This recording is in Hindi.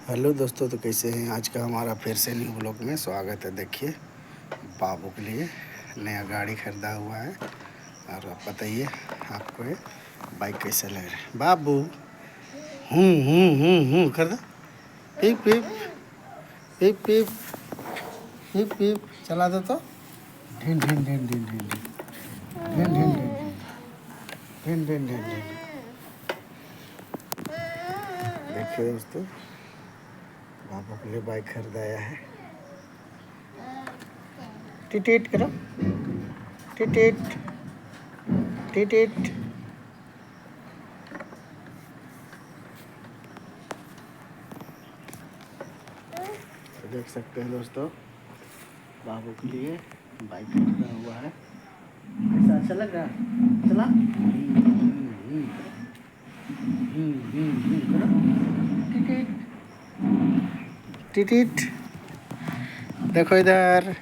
हेलो दोस्तों, तो कैसे हैं। आज का हमारा फिर से न्यू ब्लॉग में स्वागत है। देखिए, बाबू के लिए नया गाड़ी खरीदा हुआ है और आप बताइए आपको ये बाइक कैसे लग रहा है। बाबू कर दो। पिप पिप पिप पिप पिप पिप चला दो तो ढिन ढिन ढिन ढिन ढिन ढिन ढिन ढिन ढिन ढिन ढिन ढिन ढिन। देखिए दोस्तों, बाबू के लिए बाइक खरीदाया है। टिटिट करो, टिटिट टिटिट। तो देख सकते हैं दोस्तों, बाबू के लिए बाइक खरीदा हुआ है। कैसा अच्छा लग रहा है। चला करो। टिटिट टिटिट। देखो इधर।